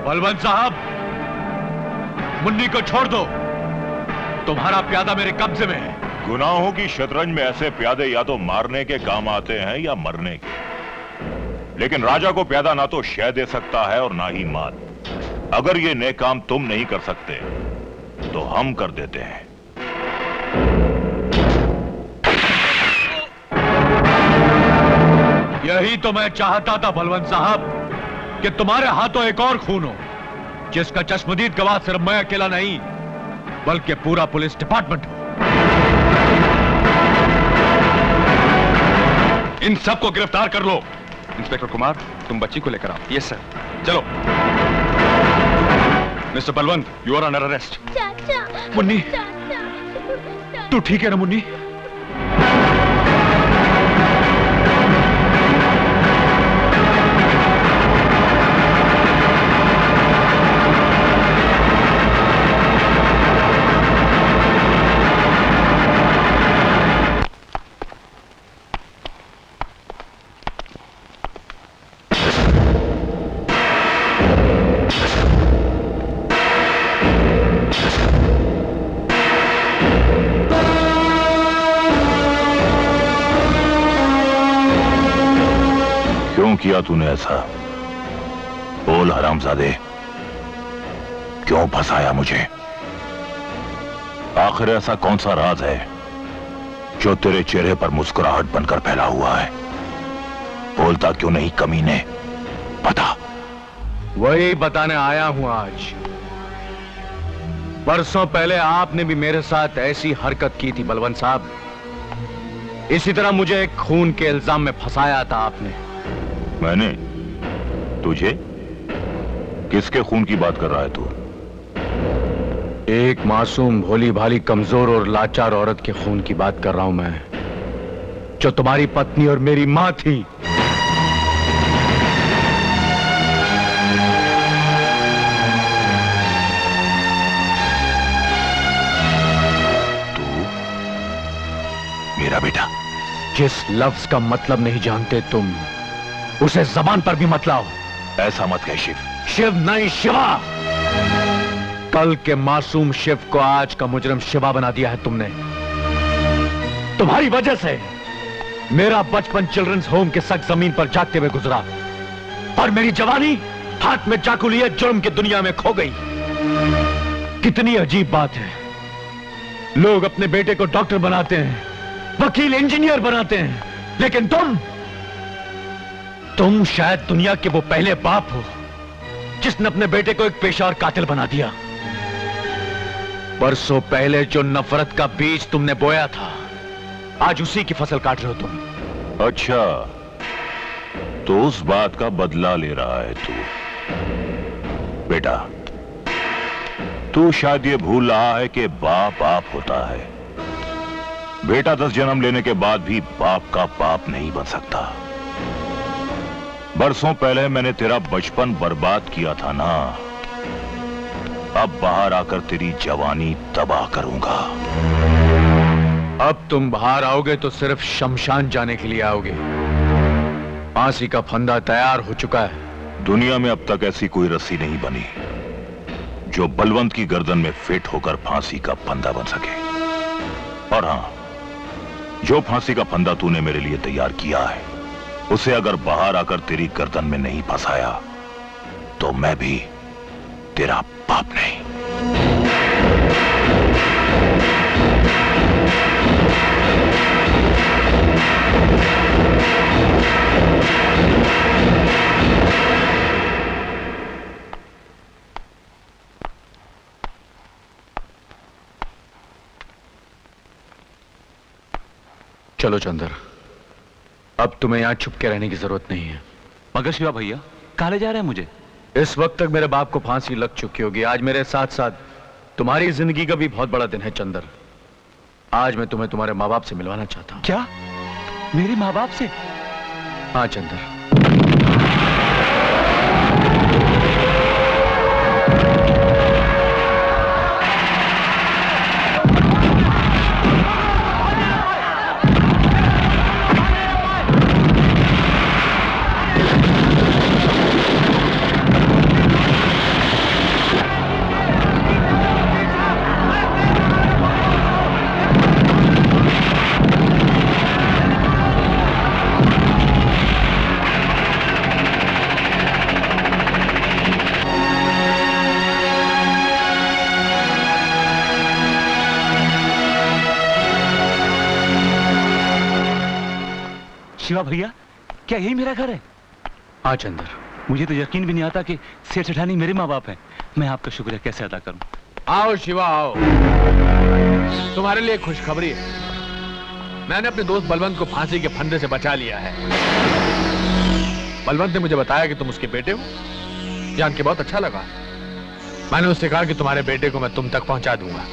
बलवंत साहब, मुन्नी को छोड़ दो। तुम्हारा प्यादा मेरे कब्जे में है। गुनाहों की शतरंज में ऐसे प्यादे या तो मारने के काम आते हैं या मरने के, लेकिन राजा को प्यादा ना तो शह दे सकता है और ना ही मात। अगर ये नेक काम तुम नहीं कर सकते तो हम कर देते हैं। यही तो मैं चाहता था बलवंत साहब, कि तुम्हारे हाथों एक और खून हो, जिसका चश्मदीद गवाह सिर्फ मैं अकेला नहीं बल्कि पूरा पुलिस डिपार्टमेंट हो। इन सबको गिरफ्तार कर लो। इंस्पेक्टर कुमार, तुम बच्ची को लेकर आओ। Yes sir. चलो। Mister Balwant, you are under arrest. Munni, तू ठीक है ना मुन्नी? किया तूने ऐसा? बोल हरामजादे, क्यों फंसाया मुझे? आखिर ऐसा कौन सा राज है जो तेरे चेहरे पर मुस्कुराहट बनकर फैला हुआ है? बोलता क्यों नहीं कमीने? बता। वही बताने आया हूं आज। बरसों पहले आपने भी मेरे साथ ऐसी हरकत की थी बलवंत साहब। इसी तरह मुझे एक खून के इल्जाम में फंसाया था आपने। मैंने? तुझे? किसके खून की बात कर रहा है तू? एक मासूम, भोली भाली, कमजोर और लाचार औरत के खून की बात कर रहा हूं मैं, जो तुम्हारी पत्नी और मेरी मां थी। तू मेरा बेटा? जिस लफ्ज का मतलब नहीं जानते तुम, उसे जबान पर भी मत लाओ। ऐसा मत कह शिव। शिव नहीं, शिवा। कल के मासूम शिव को आज का मुजरिम शिवा बना दिया है तुमने। तुम्हारी वजह से मेरा बचपन चिल्ड्रंस होम के सख्त जमीन पर जागते हुए गुजरा और मेरी जवानी हाथ में चाकू लिए जुर्म की दुनिया में खो गई। कितनी अजीब बात है, लोग अपने बेटे को डॉक्टर बनाते हैं, वकील, इंजीनियर बनाते हैं, लेकिन तुम शायद दुनिया के वो पहले बाप हो जिसने अपने बेटे को एक पेशा और कातिल बना दिया। बरसों पहले जो नफरत का बीज तुमने बोया था, आज उसी की फसल काट रहे हो तुम। अच्छा, तो उस बात का बदला ले रहा है तू? बेटा, तू शायद ये भूल रहा है कि बाप बाप होता है। बेटा 10 जन्म लेने के बाद भी बाप का बाप नहीं बन सकता। बरसों पहले मैंने तेरा बचपन बर्बाद किया था ना, अब बाहर आकर तेरी जवानी तबाह करूंगा। अब तुम बाहर आओगे तो सिर्फ शमशान जाने के लिए आओगे। फांसी का फंदा तैयार हो चुका है। दुनिया में अब तक ऐसी कोई रस्सी नहीं बनी जो बलवंत की गर्दन में फिट होकर फांसी का फंदा बन सके। और हां, जो फांसी का फंदा तूने मेरे लिए तैयार किया है, उसे अगर बाहर आकर तेरी गर्दन में नहीं फंसाया तो मैं भी तेरा बाप नहीं। चलो चंदर, अब तुम्हें यहां छुप के रहने की जरूरत नहीं है। मगर शिवा भैया, कहां ले जा रहे हैं मुझे? इस वक्त तक मेरे बाप को फांसी लग चुकी होगी। आज मेरे साथ साथ तुम्हारी जिंदगी का भी बहुत बड़ा दिन है चंदर। आज मैं तुम्हें तुम्हारे माँ बाप से मिलवाना चाहता हूँ। क्या? मेरे माँ बाप से? हाँ चंदर। शिवा भैया, क्या यही मेरा घर है? हाँ चंदर। मुझे तो यकीन भी नहीं आता कि सेठ सेठानी मेरे माँ बाप हैं। मैं आपका शुक्रिया कैसे अदा करूं? आओ शिवा आओ, तुम्हारे लिए खुशखबरी है। मैंने अपने दोस्त बलवंत को फांसी के फंदे से बचा लिया है। बलवंत ने मुझे बताया कि तुम उसके बेटे हो। जान के बहुत अच्छा लगा। मैंने उससे कहा कि तुम्हारे बेटे को मैं तुम तक पहुंचा दूंगा।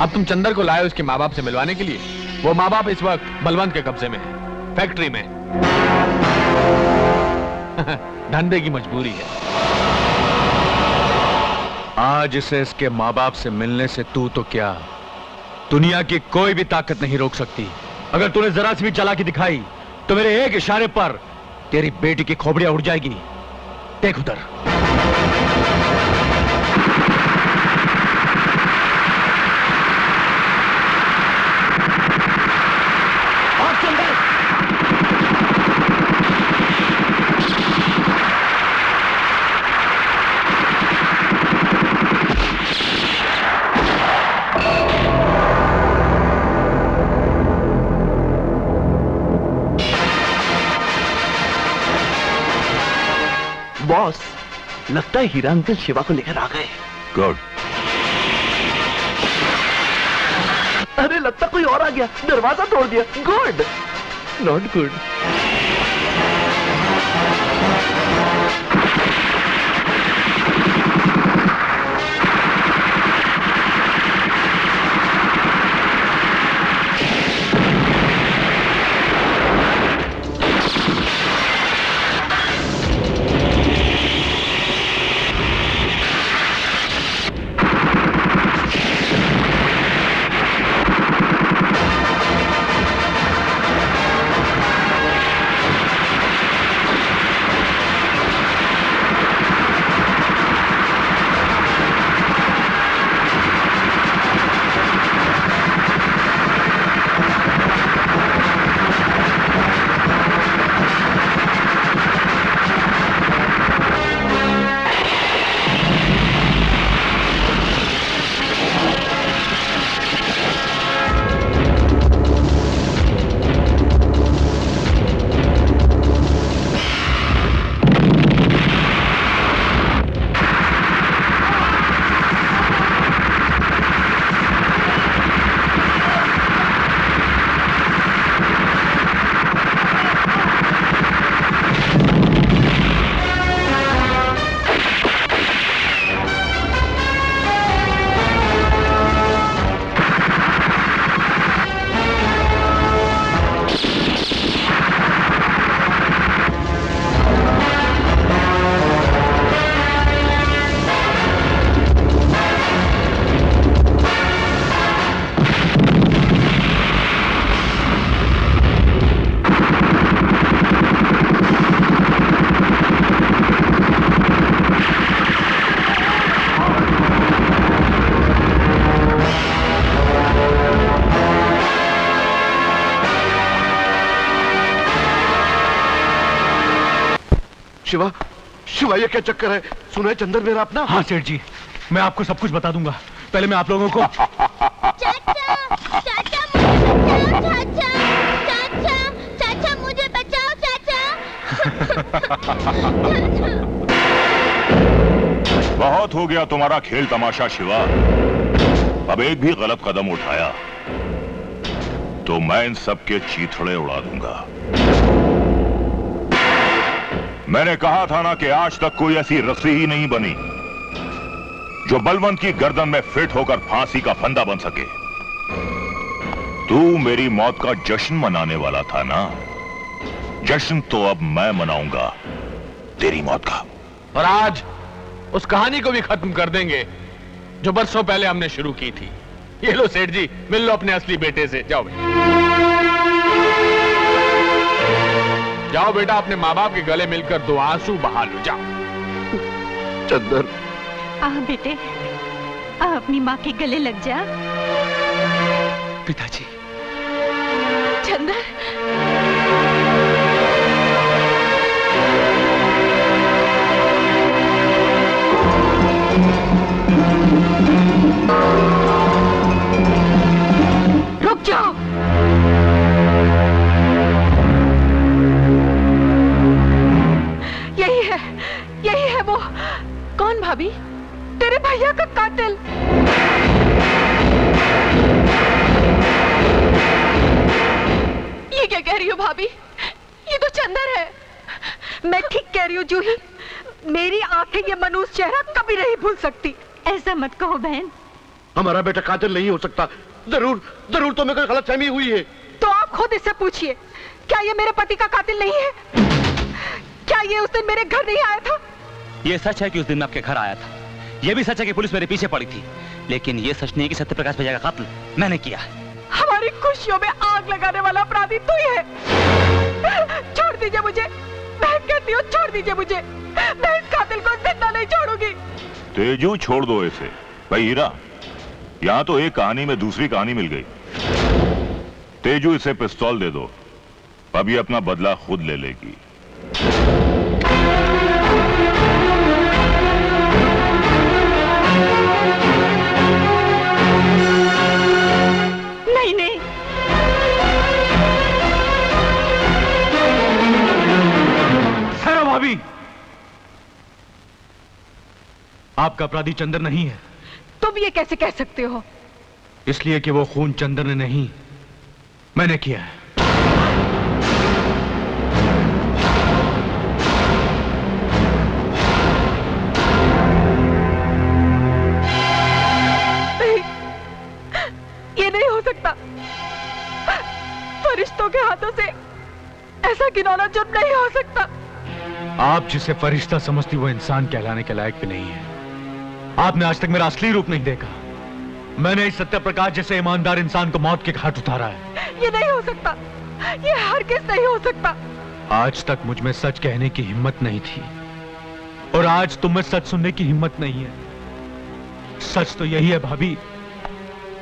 अब तुम चंदर को लाए उसके माँ बाप से मिलवाने के लिए। वो माँ बाप इस वक्त बलवंत के कब्जे में है, फैक्ट्री में। धंधे की मजबूरी है। आज इसे इसके माँ बाप से मिलने से तू तो क्या, दुनिया की कोई भी ताकत नहीं रोक सकती। अगर तूने जरा सी भी चालाकी दिखाई तो मेरे एक इशारे पर तेरी बेटी की खोपड़ियां उड़ जाएगी। देख उधर। बॉस, लगता है हीरा अंकल शिवा को लेकर आ गए। गुड। अरे लगता कोई और आ गया, दरवाजा तोड़ दिया। Good not good. Shiva, Shiva ये क्या चक्कर है? सुना है चंदन मेरा अपना? हाँ सेठ जी, मैं आपको सब कुछ बता दूंगा। पहले मैं आप लोगों को चाचा मुझे बचाओ चाचा। बहुत हो गया तुम्हारा खेल तमाशा शिवा। अब एक भी गलत कदम उठाया तो मैं इन सब के चीथड़े उड़ा दूंगा। मैंने कहा था ना कि आज तक कोई ऐसी रस्सी ही नहीं बनी जो बलवंत की गर्दन में फिट होकर फांसी का फंदा बन सके। तू मेरी मौत का जश्न मनाने वाला था ना, जश्न तो अब मैं मनाऊंगा तेरी मौत का। और आज उस कहानी को भी खत्म कर देंगे जो बरसों पहले हमने शुरू की थी। ये लो सेठ जी, मिल लो अपने असली बेटे से। जाओ बेटा, जाओ बेटा, अपने माँ बाप के गले मिलकर दो आंसू बहा लो। जाओ। चंदन, आ बेटे, आ अपनी माँ के गले लग जा। पिताजी। चंदन, रुक जाओ। मैं ठीक कह रही हूँ जूही, मेरी आंखें ये मनूस चेहरा कभी नहीं भूल सकती। ऐसा मत कहो बहन। हमारा बेटा कातिल नहीं हो सकता। जरूर जरूर तो मेरे को गलतफहमी हुई है। तो आप खुद इससे पूछिए, क्या ये मेरे पति का कातिल नहीं है? क्या ये उस दिन मेरे घर नहीं आया था? ये सच है कि उस दिन मैं आपके घर आया था। ये भी सच है कि पुलिस मेरे पीछे पड़ी थी। लेकिन ये सच नहीं है कि सत्यप्रकाश भैया का कत्ल मैंने किया। हमारी खुशियों में आग लगाने वाला अपराधी तू ही है। छोड़ दीजिए मुझे, मैं कहती हूँ छोड़ दीजिए मुझे। मैं इस कातिल को जिंदा नहीं छोड़ूंगी। तेजू छोड़ दो इसे। भाई हीरा, यहाँ तो एक कहानी में दूसरी कहानी मिल गई। तेजू इसे पिस्तौल दे दो, अब ये अपना बदला खुद ले लेगी। नहीं नहीं, ठहरो भाभी, आपका अपराधी चंद्र नहीं है। तुम ये कैसे कह सकते हो? इसलिए कि वो खून चंद्र ने नहीं, मैंने किया है। ये नहीं हो सकता। फरिश्तों के हाथों से ऐसा घिनौना जुर्म नहीं हो सकता। आप जिसे फरिश्ता समझती वो इंसान कहलाने के लायक भी नहीं है। आपने आज तक मेरा असली रूप नहीं देखा। मैंने इस सत्यप्रकाश जैसे ईमानदार इंसान को मौत के घाट उतारा है। ये नहीं हो सकता, ये हरगिज़ नहीं हो सकता। आज तक मुझ में सच कहने की हिम्मत नहीं थी और आज तुम में सच सुनने की हिम्मत नहीं है। सच तो यही है भाभी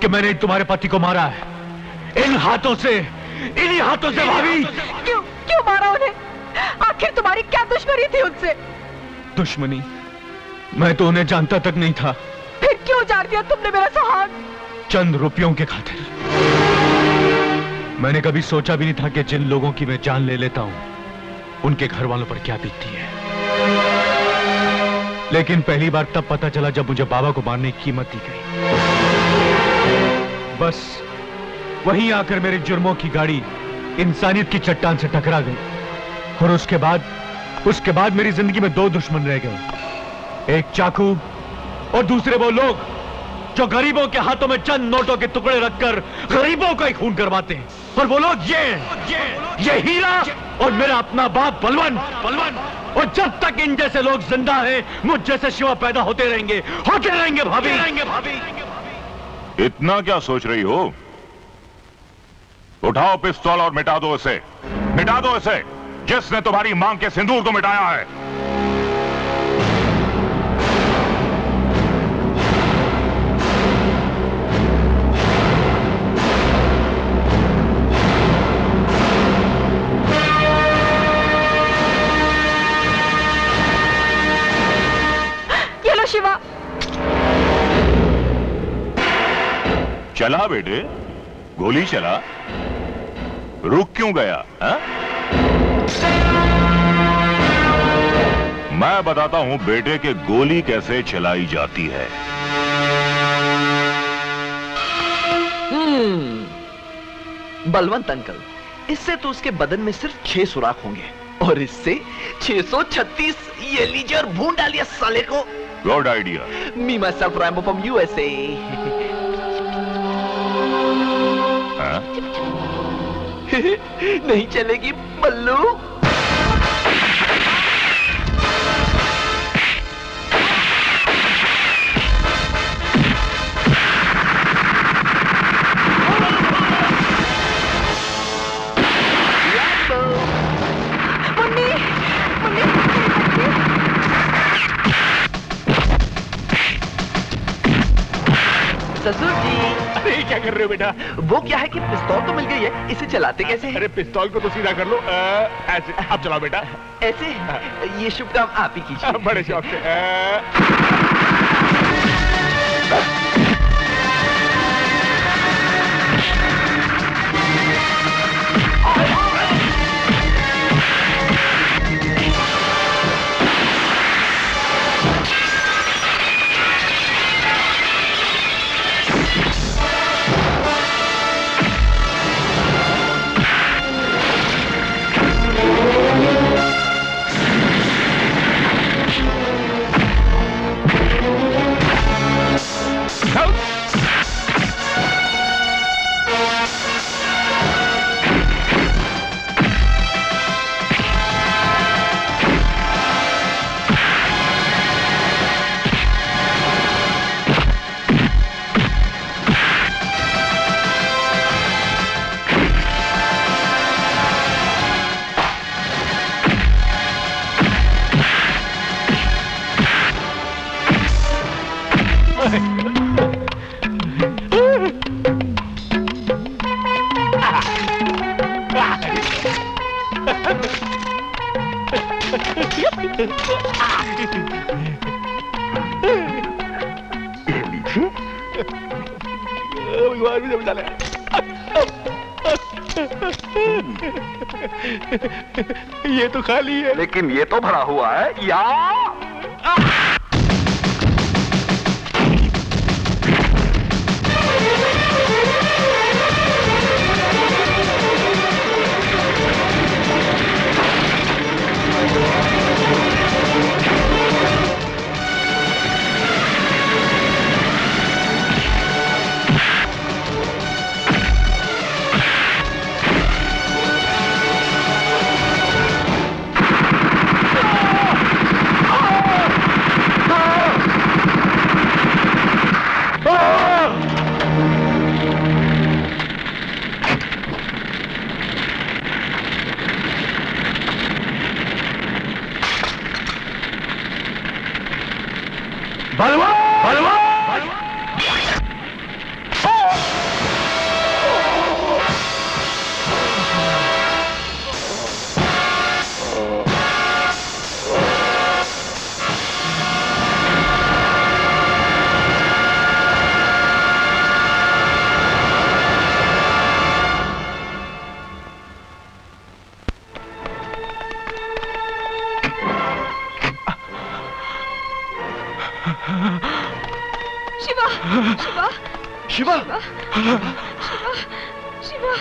कि मैंने तुम्हारे पति को मारा है इन हाथों से, इन्हीं हाथों से भाभी। क्यों क्यों मारा उन्हें? आखिर तुम्हारी क्या दुश्मनी थी उनसे? दुश्मनी? मैं तो उन्हें जानता तक नहीं था। फिर क्यों जार दिया तुमने मेरा सुहाग? चंद रुपयों के खातिर। मैंने कभी सोचा भी नहीं था कि जिन लोगों की मैं जान ले लेता हूं उनके घर वालों पर क्या बीतती है। लेकिन पहली बार तब पता चला जब मुझे बाबा को मारने की कीमत दी गई। बस वहीं आकर मेरे जुर्मों की गाड़ी इंसानियत की चट्टान से टकरा गई और उसके बाद मेरी जिंदगी में दो दुश्मन रह गए, एक चाकू और दूसरे वो लोग जो गरीबों के हाथों में चंद नोटों के टुकड़े रखकर गरीबों का ही खून करवाते हैं। और वो लोग ये हीरा और मेरा अपना बाप बलवन। और जब तक इन जैसे लोग जिंदा हैं, मुझ जैसे शिवा पैदा होते रहेंगे भाभी। इतना क्या सोच रही हो? उठाओ पिस्तौल और मिटा दो इसे, जिसने तुम्हारी मांग के सिंदूर को मिटाया है। ये लो शिवा। चला बेटे, गोली चला, रुक क्यों गया? हा? मैं बताता हूं बेटे के गोली कैसे चलाई जाती है। बलवंत अंकल, इससे तो उसके बदन में सिर्फ 6 सुराख होंगे और इससे 636। ये लीजिए और भून डालिए साले को। Good idea. Me my self Rambo from USA. नहीं चलेगी बल्लू। ससुर जी। अरे क्या कर रहे हो बेटा? वो क्या है कि पिस्तौल तो मिल गई है, इसे चलाते कैसे हैं? अरे पिस्तौल को तो सीधा कर लो, ऐसे। अब चलाओ बेटा। ऐसे? ये शुभ काम आप ही कीजिए। बड़े शौक से। ये लीजिए। भगवान मुझे बचा ले। ये तो खाली है। लेकिन ये तो भरा हुआ है या शिवा शिवा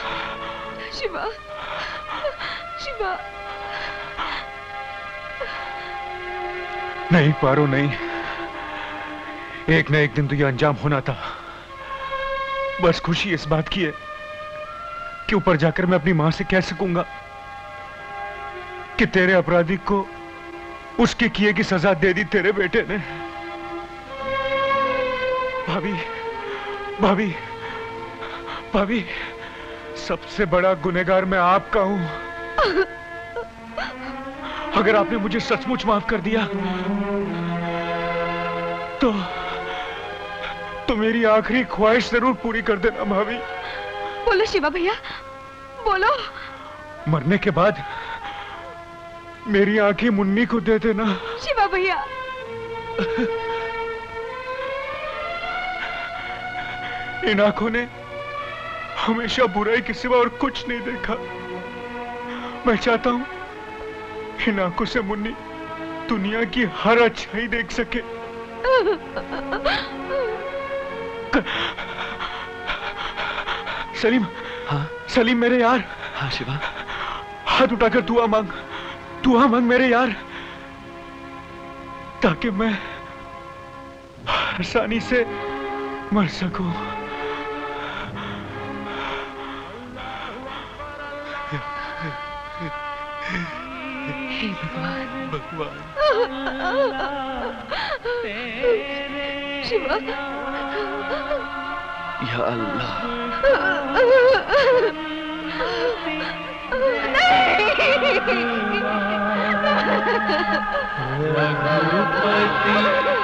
शिवा शिवा नहीं पारो, नहीं। एक न एक दिन तो ये अंजाम होना था। बस खुशी इस बात की है कि ऊपर जाकर मैं अपनी मां से कह सकूंगा कि तेरे अपराधी को उसके किए की सजा दे दी तेरे बेटे ने। भाभी, भाभी, भाभी, सबसे बड़ा गुनहगार मैं आपका हूं। अगर आपने मुझे सचमुच माफ कर दिया तो मेरी आखिरी ख्वाहिश जरूर पूरी कर देना भाभी। बोलो शिवा भैया, बोलो। मरने के बाद मेरी आंखें मुन्नी को दे देना। शिवा भैया। इन आंखों ने हमेशा बुराई के सिवा और कुछ नहीं देखा। मैं चाहता हूं इन आंखों से मुन्नी दुनिया की हर अच्छाई देख सके। सलीम। हाँ सलीम मेरे यार। हाँ शिवा। हाथ उठाकर दुआ मांग, दुआ मांग मेरे यार, ताकि मैं आसानी से मर सकूं। हे भगवान, भगवान। शिवा। या अल्लाह। नहीं।